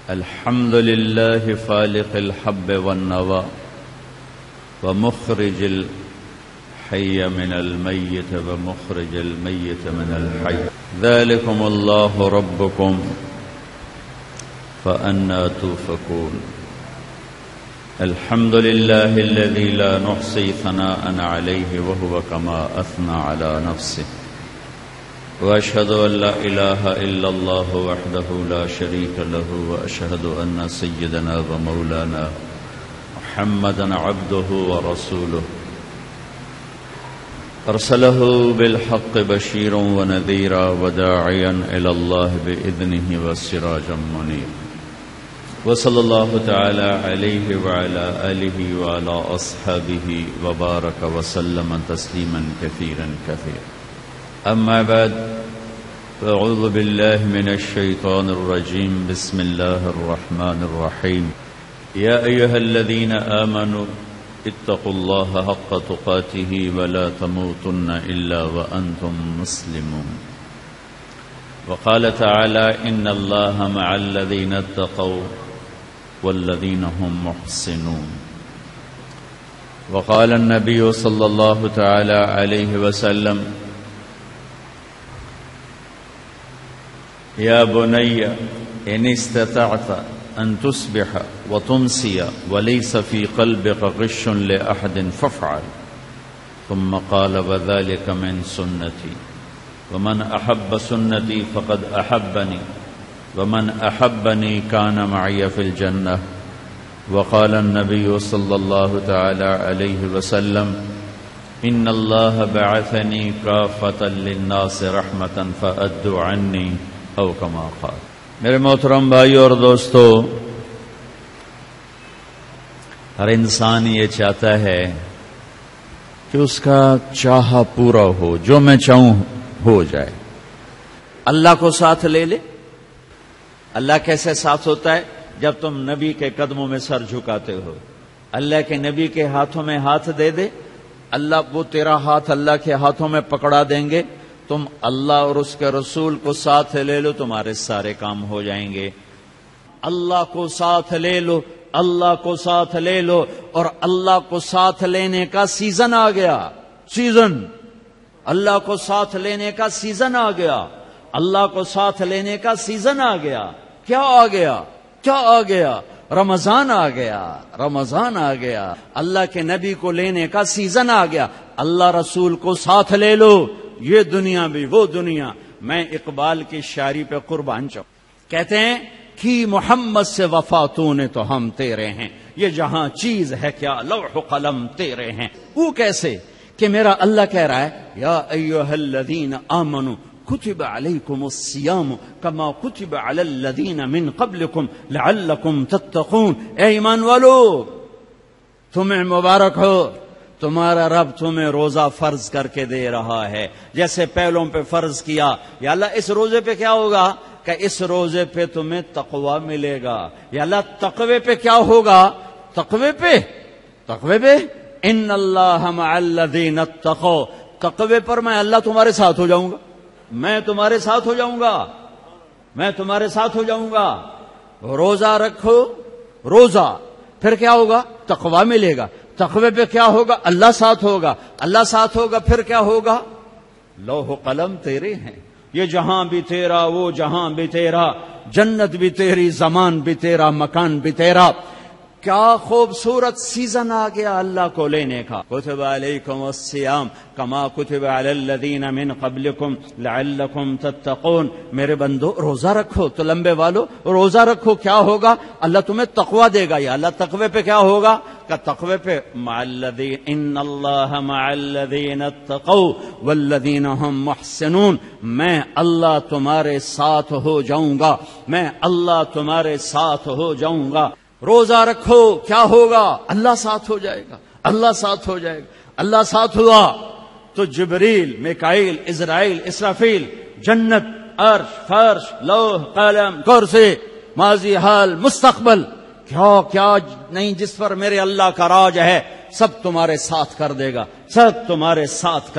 الحمد لله فالق الحب والنوى ومخرج الحي من الميت ومخرج الميت من الحي ذلكم الله ربكم فأنى توفكون. الحمد لله الذي لا نحصي ثناء عليه وهو كما أثنى على نفسه، وأشهد أن لا إله إلا الله وحده لا شريك له، وأشهد أن سيدنا ومولانا محمدا عبده ورسوله أرسله بالحق بشيرا ونذيرا وداعيا إلى الله بإذنه وسراجا منيرا، وصلى الله تعالى عليه وعلى آله وعلى أصحابه وبارك وسلم تسليما كثيرا كثيرا. أما بعد، فأعوذ بالله من الشيطان الرجيم. بسم الله الرحمن الرحيم. يا أيها الذين آمنوا اتقوا الله حق تقاته ولا تموتن إلا وأنتم مسلمون. وقال تعالى: إن الله مع الذين اتقوا والذين هم محسنون. وقال النبي صلى الله تعالى عليه وسلم: يا بني إن استطعت أن تصبح وتمسي وليس في قلبك غش لأحد فافعل. ثم قال: وذلك من سنتي، ومن أحب سنتي فقد أحبني، ومن أحبني كان معي في الجنة. وقال النبي صلى الله تعالى عليه وسلم: إن الله بعثني كافة للناس رحمة فأدوا عني أو كما قال. میرے محترم بھائیو اور دوستو، ہر انسان یہ چاہتا ہے کہ اس کا چاہا پورا ہو، جو میں چاہوں ہو جائے. اللہ کو ساتھ لے لے. اللہ کیسے ساتھ ہوتا ہے؟ جب تم نبی کے قدموں میں سر جھکاتے ہو، اللہ کے نبی کے ہاتھوں میں ہاتھ دے دے، اللہ وہ تیرا ہاتھ اللہ کے ہاتھوں میں پکڑا دیں گے. تم اللہ اور اس کے رسول کو ساتھ لے لو، تمہارے سارے کام ہو جائیں گے. اللہ کو ساتھ لے لو، اللہ کو ساتھ لے لو. اور اللہ کو ساتھ لینے کا سیزن آ گیا. سیزن، اللہ کو ساتھ لینے کا سیزن آ گیا. اللہ کو ساتھ لینے کا سیزن آ گیا. کیا آ گیا؟ کیا آ گیا؟ رمضان آ گیا. رمضان آ گیا. اللہ کے نبی کو لینے کا سیزن آ گیا. اللہ رسول کو ساتھ لے لو. یہ دنیا بھی وہ دنیا. میں اقبال کی شاعری پہ قربان جاؤں. کہتے ہیں کہ محمد سے وفا تو نے تو ہم تیرے ہیں، یہ جہاں چیز ہے کیا لوح و قلم تیرے ہیں. وہ کیسے کہ میرا اللہ کہہ رہا ہے: یا ایھا الذین آمنوا کتب علیکم الصیام کما کتب علی الذین من قبلکم لعلکم تتقون. اے ایمان والو، تمہیں مبارک ہو، تمہارا رب تمہیں روزہ فرض کر کے دے رہا ہے جیسے پہلوں پہ فرض کیا. یا اللہ اس روزے پہ کیا ہوگا کہ اس روزے پہ تمہیں تقوی ملے گا. یا اللہ تقوی پہ کیا ہوگا؟ تقوی پہ ان اللہ مع الذین اتقوا. تقوی پر میں اللہ تمہارے ساتھ ہو جاؤں گا. میں تمہارے ساتھ ہو جاؤں گا. میں تمہارے ساتھ ہو جاؤں گا. روزہ رکھو، روزہ پھر کیا ہوگا؟ تقوی ملے گا. تقوی پہ کیا ہوگا؟ اللہ ساتھ ہوگا. اللہ ساتھ ہوگا پھر کیا ہوگا؟ لوح و قلم تیرے ہیں. یہ جہاں بھی تیرا، وہ جہاں بھی تیرا، جنت بھی تیری، زمان بھی تیرا، مکان بھی تیرا. کیا خوبصورت سیزن آ گیا اللہ کو لینے کا. کتب علیکم الصیام کما کتب علی الذین من قبلکم لعلکم تتقون. میرے بندو روزہ رکھو. تو لمبے والو روزہ رکھو. کیا ہوگا؟ اللہ تمہیں تقوی دے گا. یا اللہ تقوی پہ کیا ہوگا؟ کہ تقوی پہ مع الذین ان اللہ مع الذین اتقوا والذین هم محسنون. میں اللہ تمہارے ساتھ ہو جاؤں گا. میں اللہ تمہارے ساتھ ہو جاؤں گا. روزہ رکھو. کیا ہوگا؟ اللہ ساتھ ہو جائے گا. اللہ ساتھ ہو جائے گا. اللہ ساتھ ہوا تو جبریل، میکائیل، اسرائیل، اسرافیل، جنت، عرش، فرش، لوح، قلم، کرسی، ماضی، حال، مستقبل، کیا کیا نہیں جس پر میرے اللہ کا راج ہے، سب تمہارے ساتھ کر دے گا. سب تمہارے ساتھ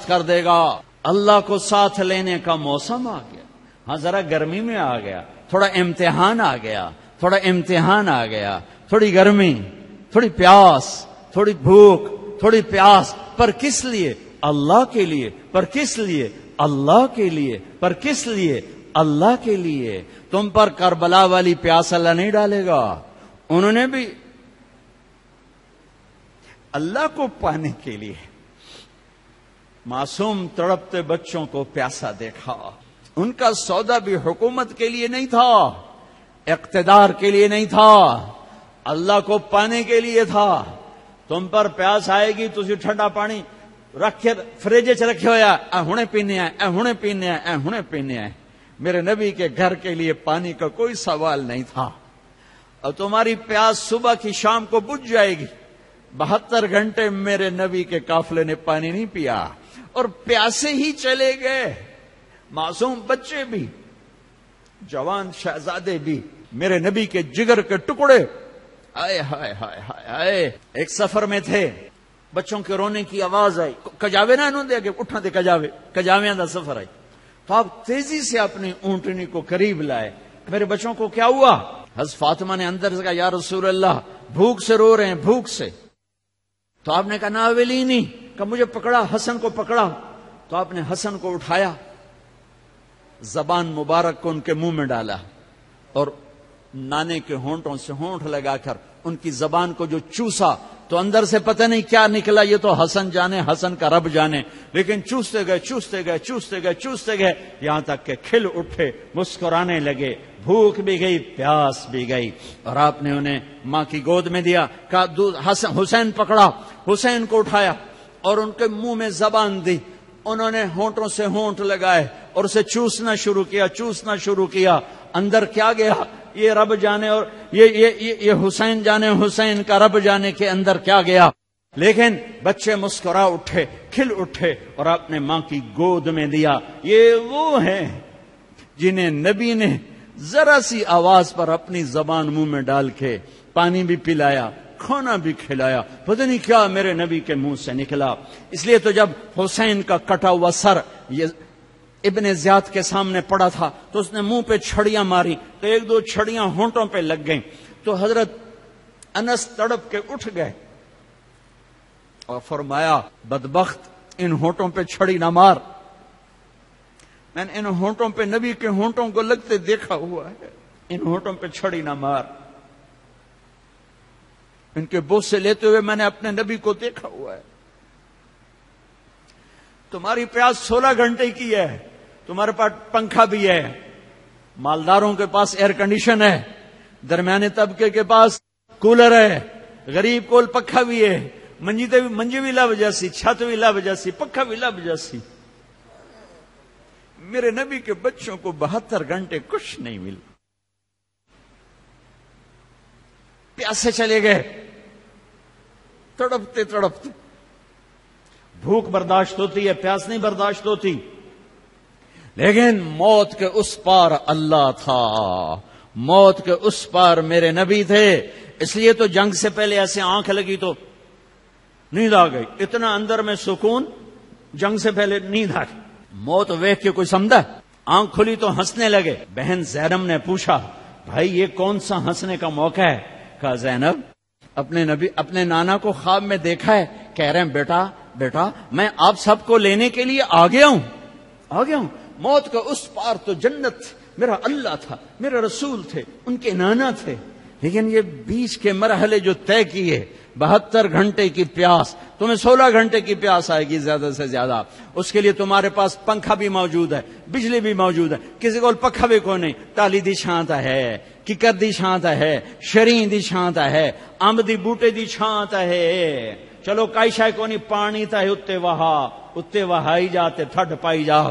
کر دے گا. اللہ کو ساتھ لینے کا موسم آ گیا. ہاں ذرا گرمی میں آ گیا، تھوڑا امتحان آ گیا، تھوڑا امتحان آ گیا، تھوڑی گرمی، تھوڑی پیاس، تھوڑی بھوک، تھوڑی پیاس، پر کس لیے؟ اللہ کے لیے۔ پر کس لیے؟ اللہ کے لیے۔ پر کس لیے؟ اللہ کے لیے۔ تم پر کربلا والی پیاس اللہ نہیں ڈالے گا، انہوں نے بھی اللہ کو پانے کے لیے معصوم تڑپتے بچوں کو پیاسا دیکھا۔ ان کا سودا بھی حکومت کے لیے نہیں تھا، اقتدار کے لیے نہیں تھا، اللہ کو پانے کے لیے تھا۔ تم پر پیاس آئے گی تو ٹھنڈا پانی رکھ کے فریج چ رکھے ہوا اے ہنے پینے اے ہنے پینے اے ہنے پینے اے۔ میرے نبی کے گھر کے لیے پانی کا کوئی سوال نہیں تھا، اور تمہاری پیاس صبح کی شام کو بجھ جائے گی۔ 72 گھنٹے میرے نبی کے قافلے نے پانی نہیں پیا، اور پیاسے ہی چلے گئے۔ معصوم بچے بھی، جوان شہزادے بھی، میرے نبی کے جگر کے ٹکڑے، آئے ہائے ہائے ہائے ہائے۔ ایک سفر میں تھے، بچوں کے رونے کی آواز آئی، کجاوے نہ انہوں دے کہ اٹھا دے کجاویاں دا سفر آئی، تو آپ تیزی سے اپنی اونٹنی کو قریب لائے۔ میرے بچوں کو کیا ہوا؟ حضرت فاطمہ نے اندر سے کہا یا رسول اللہ بھوک سے رو رہے ہیں، بھوک سے۔ تو آپ نے کہا ناولینی، کہ مجھے پکڑا، حسن کو پکڑا۔ تو آپ نے حسن کو اٹھایا، زبان مبارک کو ان کے منہ میں ڈالا، اور نانے کے ہونٹوں سے ہونٹ لگا کر ان کی زبان کو جو چوسا، تو اندر سے پتہ نہیں کیا نکلا، یہ تو حسن جانے، حسن کا رب جانے، لیکن چوستے گئے چوستے گئے چوستے گئے چوستے گئے، یہاں تک کہ کھل اٹھے، مسکرانے لگے، بھوک بھی گئی، پیاس بھی گئی، اور آپ نے انہیں ماں کی گود میں دیا، کہا حسین پکڑا، حسین کو اٹھایا اور ان کے منہ میں زبان دی، انہوں نے ہونٹوں سے ہونٹ لگائے اور اسے چوسنا شروع کیا، چوسنا شروع کیا۔ اندر کیا گیا یہ رب جانے، اور یہ حسین جانے، حسین کا رب جانے کے اندر کیا گیا، لیکن بچے مسکرا اٹھے، کھل اٹھے، اور آپ نے ماں کی گود میں دیا۔ یہ وہ ہیں جنہیں نبی نے ذرا سی آواز پر اپنی زبان منہ میں ڈال کے پانی بھی پلایا، کھانا بھی کھلایا، پتہ نہیں کیا میرے نبی کے منہ سے نکلا۔ اس لیے تو جب حسین کا کٹا ہوا سر یہ ابن زیاد کے سامنے پڑا تھا تو اس نے منہ پہ چھڑیاں ماری، تو ایک دو چھڑیاں ہونٹوں پہ لگ گئیں، تو حضرت انس تڑپ کے اٹھ گئے اور فرمایا بدبخت ان ہونٹوں پہ چھڑی نہ مار، میں نے ان ہونٹوں پہ نبی کے ہونٹوں کو لگتے دیکھا ہوا ہے، ان ہونٹوں پہ چھڑی نہ مار، ان کے بوجھ سے لیتے ہوئے میں نے اپنے نبی کو دیکھا ہوا ہے۔ تمہاری پیاس 16 گھنٹے کی ہے، تمہارے پاس پنکھا بھی ہے، مالداروں کے پاس ایئر کنڈیشن ہے، درمیانے طبقے کے پاس کولر ہے، غریب کول پکھا بھی ہے، منجی بھی لب جیسی، چھت بھی لب جیسی، پکھا بھی لب جیسی۔ میرے نبی کے بچوں کو 72 گھنٹے کچھ نہیں ملا، پیاسے چلے گئے، تڑپتے تڑپتے۔ بھوک برداشت ہوتی ہے، پیاس نہیں برداشت ہوتی، لیکن موت کے اس پار اللہ تھا، موت کے اس پار میرے نبی تھے۔ اس لیے تو جنگ سے پہلے ایسے آنکھ لگی تو نیند آ گئی، اتنا اندر میں سکون، جنگ سے پہلے نیند آ گئی۔ موت ویکھ کے کوئی سمجھا؟ آنکھ کھلی تو ہنسنے لگے۔ بہن زینب نے پوچھا بھائی یہ کون سا ہنسنے کا موقع ہے؟ کہا زینب اپنے نانا کو خواب میں دیکھا ہے، کہہ رہے ہیں بیٹا میں آپ سب کو لینے کے لیے آ گیا ہوں۔ موت کا اس پار تو جنت، میرا اللہ تھا، میرے رسول تھے، ان کے نانا تھے، لیکن یہ بیچ کے مرحلے جو طے کیے، 72 گھنٹے کی پیاس، تمہیں 16 گھنٹے کی پیاس آئے گی زیادہ سے زیادہ، اس کے لیے تمہارے پاس پنکھا بھی موجود ہے، بجلی بھی موجود ہے، کسی کو پکھا بھی کوئی نہیں، تالی دی چھانت ہے، ککر دی چھانت ہے، شرین دی چھانت ہے، امب دی بوٹے دی چھانت ہے، چلو کائی شاہ کو نہیں، پانی تا ہے اتے وہائی جاتے تھڈ پائی جا۔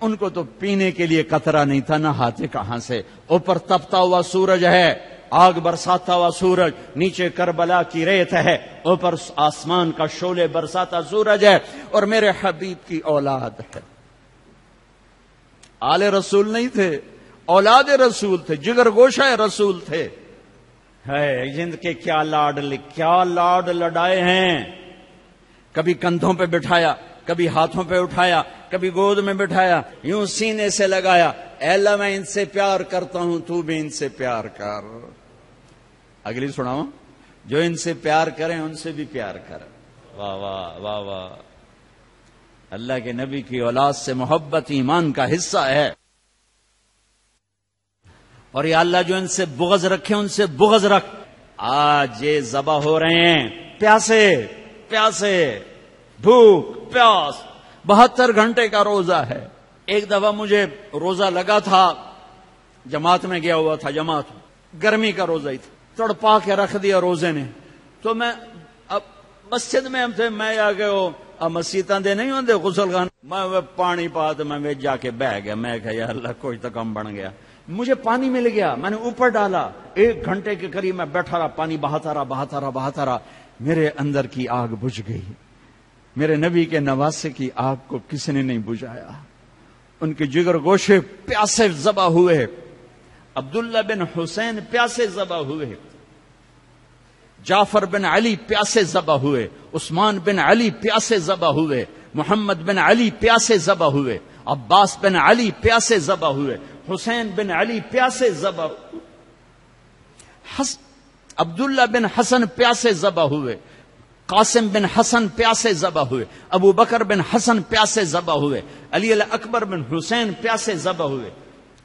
ان کو تو پینے کے لیے قطرہ نہیں تھا، نہ ہاتھے کہاں سے، اوپر تپتا ہوا سورج ہے، آگ برساتا ہوا سورج، نیچے کربلا کی ریت ہے، اوپر آسمان کا شعلے برساتا سورج ہے، اور میرے حبیب کی اولاد ہے۔ آل رسول نہیں تھے، اولاد رسول تھے، جگر گوشہ رسول تھے۔ ہے جن کے کیا لاڈ لڑائے ہیں، کبھی کندھوں پہ بٹھایا، کبھی ہاتھوں پہ اٹھایا، کبھی گود میں بٹھایا، یوں سینے سے لگایا، اے اللہ میں ان سے پیار کرتا ہوں، تو بھی ان سے پیار کر. اگلی سناؤں، جو ان سے پیار کریں ان سے بھی پیار کر. واہ واہ واہ واہ. اللہ کے نبی کی اولاد سے محبت ایمان کا حصہ ہے. اور یا اللہ جو ان سے بغض رکھے ان سے بغض رکھ. آج یہ ذبح ہو رہے ہیں پیاسے پیاسے، بھوک پیاس، 72 گھنٹے کا روزہ ہے. ایک دفعہ مجھے روزہ لگا تھا، جماعت میں گیا ہوا تھا، جماعت گرمی کا روزہ ہی تھا، تڑپا کے رکھ دیا روزے نے. تو میں اب مسجد میں ہم تھے، میں آ گئے مسیطاں دے نہیں ہوندے غسل خان، میں پانی پا تو میں جا کے بہ گیا. میں کہا یا اللہ کوئی تو کم بن گیا. مجھے پانی مل گیا، میں نے اوپر ڈالا، 1 گھنٹے کے قریب میں بیٹھا رہا، پانی بہاتا رہا بہاتا رہا بہاتا رہا. میرے اندر کی آگ بجھ گئی. میرے نبی کے نواسے کی آگ کو کسی نے نہیں بجھایا. ان کے جگر گوشے پیاسے ذبح ہوئے. عبداللہ بن حسین پیاسے ذبح ہوئے، جعفر بن علی پیاسے ذبح ہوئے، عثمان بن علی پیاسے ذبح ہوئے، محمد بن علی پیاسے ذبح ہوئے، عباس بن علی پیاسے ذبح ہوئے، حسین بن علی پیاسے ذبح ہوئے، عبداللہ بن حسن پیاسے ذبح ہوئے، قاسم بن حسن پیاسے ذبح ہوئے، ابو بکر بن حسن پیاسے ذبح ہوئے، علی اکبر بن حسین پیاسے ذبح ہوئے،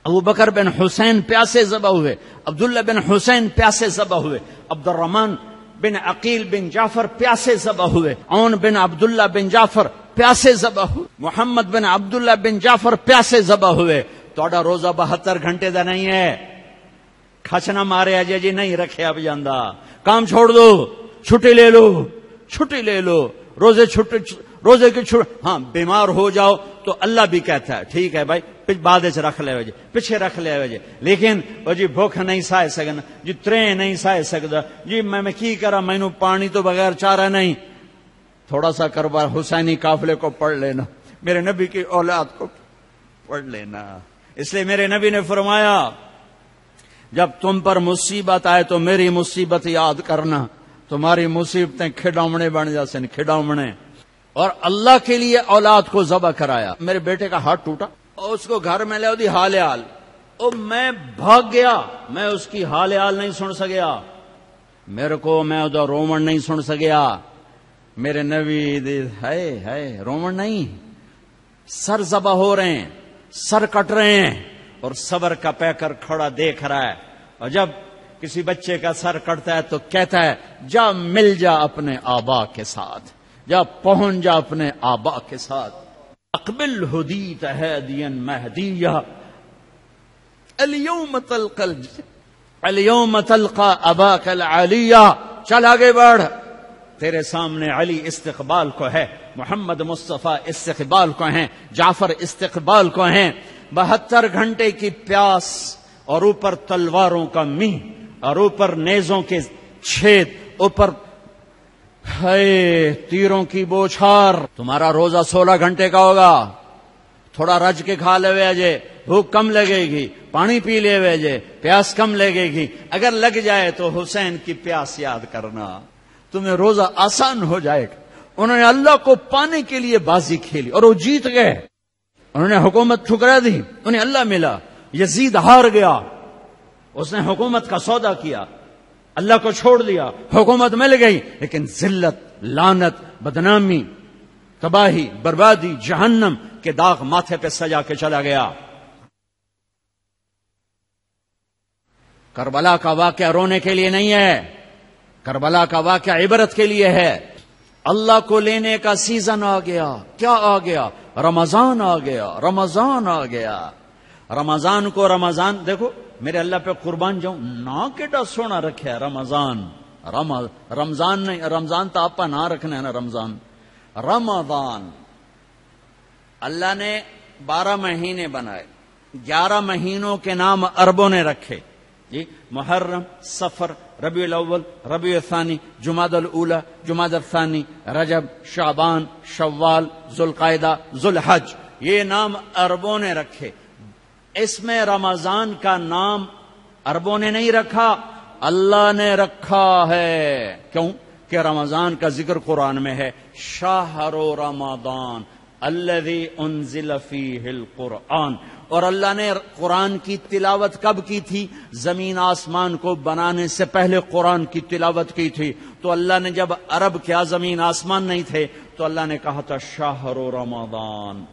ابو بکر بن حسین پیاسے ذبح ہوئے، عبداللہ بن حسین پیاسے ذبح ہوئے، عبد الرحمن بن عقیل بن جعفر پیاسے ذبح ہوئے، عون بن عبداللہ بن جعفر پیاسے ذبح ہوئے، محمد بن عبداللہ بن جعفر پیاسے ذبح ہوئے. توڑا روزہ 72 گھنٹے دا نہیں ہے. کھچنا مارے اجے جی نہیں رکھے اب جاندہ، کام چھوڑ دو، چھٹی لے لو، چھٹی لے لو، روزے کی چھٹی. ہاں بیمار ہو جاؤ تو اللہ بھی کہتا ہے ٹھیک ہے بھائی بعد رکھ لے وجہ، پیچھے رکھ لے وجہ، لیکن وہ جی بھوک نہیں سائے سکنا، جی ترے نہیں سائے سکتا، جی میں کی کرا، مینو پانی تو بغیر چارہ نہیں. تھوڑا سا کربلا حسینی قافلے کو پڑھ لینا، میرے نبی کی اولاد کو پڑھ لینا. اس لیے میرے نبی نے فرمایا جب تم پر مصیبت آئے تو میری مصیبت یاد کرنا، تمہاری مصیبتیں کھڈاونے بن جاتے ہیں، کھڈاونے. اور اللہ کے لیے اولاد کو ذبح کرایا. میرے بیٹے کا ہاتھ ٹوٹا اور اس کو گھر میں لے دی حال حال، اور میں بھاگ گیا، میں اس کی حال حال نہیں سن سکیا، میرے کو میں ادھر رومن نہیں سن سکیا. میرے نبی ہے رومن نہیں، سر ذبح ہو رہے ہیں، سر کٹ رہے ہیں، اور صبر کا پیکر کھڑا دیکھ رہا ہے. اور جب کسی بچے کا سر کٹتا ہے تو کہتا ہے جا مل جا اپنے آبا کے ساتھ، جا پہنچ جا اپنے آبا کے ساتھ. اقبل ہدیت ہادیا مہدیا اليوم تلقى اباك العلیہ. چل آگے بڑھ، تیرے سامنے علی استقبال کو ہے، محمد مصطفیٰ استقبال کو ہیں، جعفر استقبال کو ہیں. 72 گھنٹے کی پیاس اور اوپر تلواروں کا میہ اور اوپر نیزوں کے چھید، اوپر تیروں کی بوچھار. تمہارا روزہ 16 گھنٹے کا ہوگا، تھوڑا رج کے کھا لے وے اجے، بھوک کم لگے گی، پانی پی لے وے اجے، پیاس کم لگے گی. اگر لگ جائے تو حسین کی پیاس یاد کرنا، تمہیں روزہ آسان ہو جائے گا. انہوں نے اللہ کو پانے کے لیے بازی کھیلی اور وہ جیت گئے. انہوں نے حکومت ٹھکرا دی، انہیں اللہ ملا. یزید ہار گیا، اس نے حکومت کا سودا کیا، اللہ کو چھوڑ دیا، حکومت مل گئی، لیکن ذلت، لعنت، بدنامی، تباہی، بربادی، جہنم کے داغ ماتھے پہ سجا کے چلا گیا. کربلا کا واقعہ رونے کے لیے نہیں ہے، کربلا کا واقعہ عبرت کے لیے ہے. اللہ کو لینے کا سیزن آ گیا. کیا آ گیا؟ رمضان آ گیا، رمضان آ گیا. رمضان کو رمضان دیکھو، میرے اللہ پہ قربان جاؤں، نا کیڈا سونا رکھے رمضان. رمضان نہیں، رمضان تو آپ نہ رکھنا ہے نا، رمضان رمضان. اللہ نے 12 مہینے بنائے، 11 مہینوں کے نام عربوں نے رکھے. جی محرم، صفر، ربیع الاول، ربیع الثانی، جمادی الاولی، جمادی الثانی، رجب، شعبان، شوال، ذوالقعدہ، ذوالحج، یہ نام عربوں نے رکھے. اس میں رمضان کا نام عربوں نے نہیں رکھا، اللہ نے رکھا ہے. کیوں کہ رمضان کا ذکر قرآن میں ہے، شہر رمضان الذی انزل فیہ القرآن، اور اللہ نے قرآن کی تلاوت کب کی تھی؟ زمین آسمان کو بنانے سے پہلے قرآن کی تلاوت کی تھی. تو اللہ نے جب عرب کیا زمین آسمان نہیں تھے تو اللہ نے کہا تھا شہر رمضان.